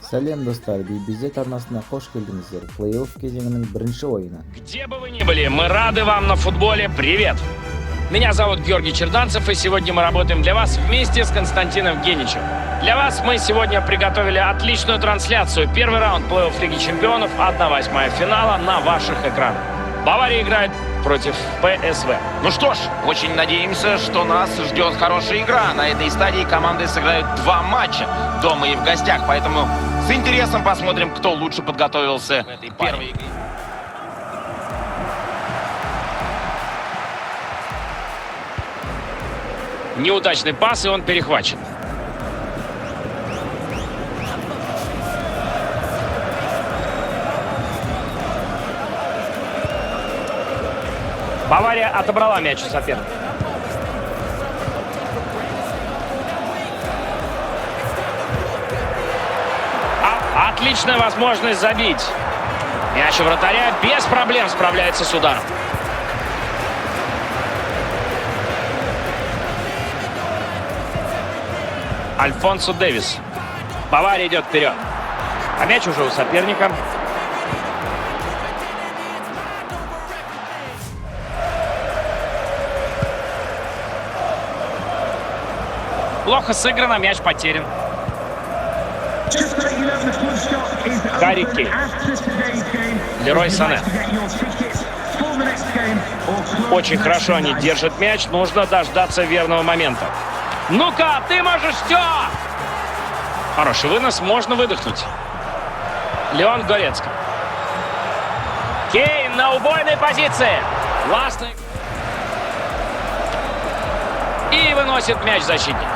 Сәлем достар, BBZ арнасына қош келдіңіздер. Плей-офф кезеңінің бірінші ойыны. Где бы вы ни были, мы рады вам на футболе. Привет! Меня зовут Георгий Черданцев, и сегодня мы работаем для вас вместе с Константином Геничем. Для вас мы сегодня приготовили отличную трансляцию. Первый раунд плей-офф Лиги Чемпионов, 1/8 финала на ваших экранах. Бавария играет против ПСВ. Ну что ж, очень надеемся, что нас ждет хорошая игра. На этой стадии команды сыграют 2 матча, дома и в гостях. Поэтому с интересом посмотрим, кто лучше подготовился в этой первой игре. Неудачный пас, и он перехвачен. Бавария отобрала мяч у соперника. Отличная возможность забить. Мяч у вратаря без проблем справляется с ударом. Альфонсо Дэвис. Бавария идет вперед. А мяч уже у соперника. Плохо сыграно, мяч потерян. Гарри Кейн. Лерой Сане. Очень хорошо они держат мяч. Нужно дождаться верного момента. Ну-ка, ты можешь все! Хороший вынос, можно выдохнуть. Леон Горецко. Кейн на убойной позиции. Классный. И выносит мяч защитник.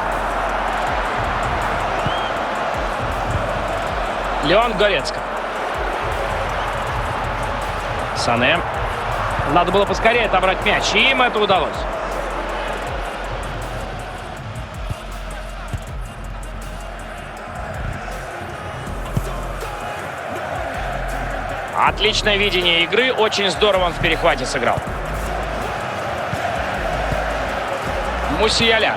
Леон Горецко. Сане. Надо было поскорее отобрать мяч, и им это удалось. Отличное видение игры, очень здорово он в перехвате сыграл. Мусияля.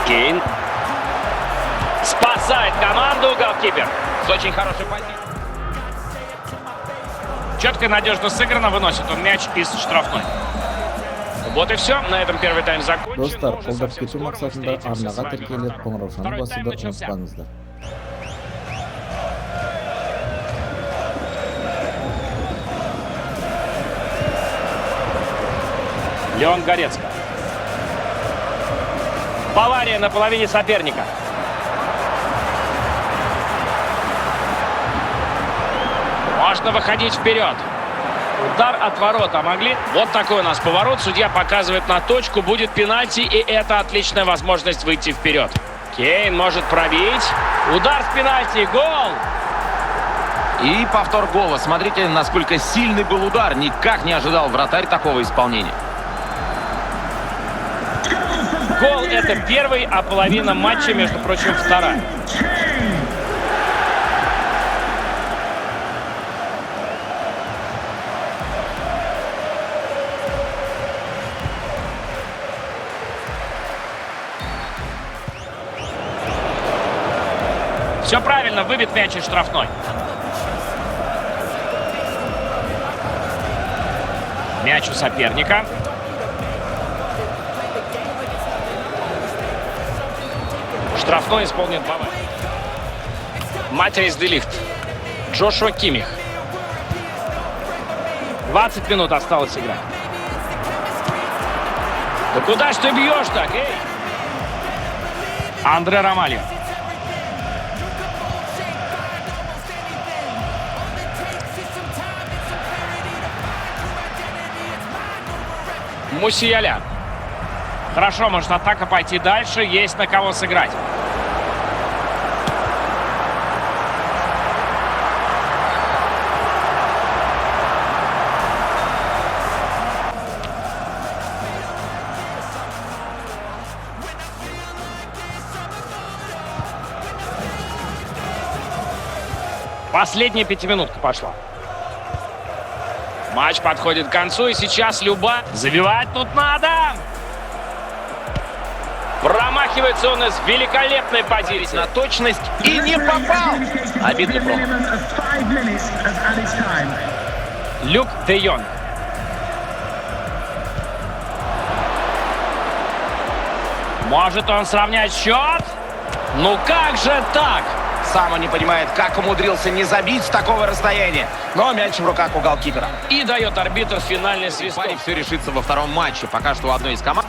Кейн. Спасает команду голкипер. С очень хорошей позиции. Четко и надежно сыграно, выносит он мяч из штрафной. Вот и все. На этом первый тайм закончен. Достар, қолдап кету мақсатында арнаға тіркеліп, қоңыраушаны басуды ұмытпаңыздар. Леон Горецко. Бавария на половине соперника. Можно выходить вперед. Удар от ворота могли. Вот такой у нас поворот. Судья показывает на точку. Будет пенальти, и это отличная возможность выйти вперед. Кейн может пробить. Удар с пенальти. Гол! И повтор гола. Смотрите, насколько сильный был удар. Никак не ожидал вратарь такого исполнения. Гол — это первый, а половина матча, между прочим, вторая. Все правильно, выбит мяч из штрафной. Мяч у соперника. Штрафной исполнит Бавария. Матейс де Лихт. Джошуа Киммих. 20 минут осталось играть. Да куда ж ты бьешь так, эй? Андре Ромальо. Мусияля. Хорошо, может атака пойти дальше. Есть на кого сыграть. Последняя пятиминутка пошла. Матч подходит к концу, и сейчас забивать тут надо. Промах Промахивается он из великолепной позиции. На точность и не попал. Обидный промах. Люк де Йонг. Может он сравнять счет? Ну как же так? Сам он не понимает, как умудрился не забить с такого расстояния. Но мяч в руках у голкипера. И дает арбитр финальный свисток. Все решится во втором матче. Пока что у одной из команд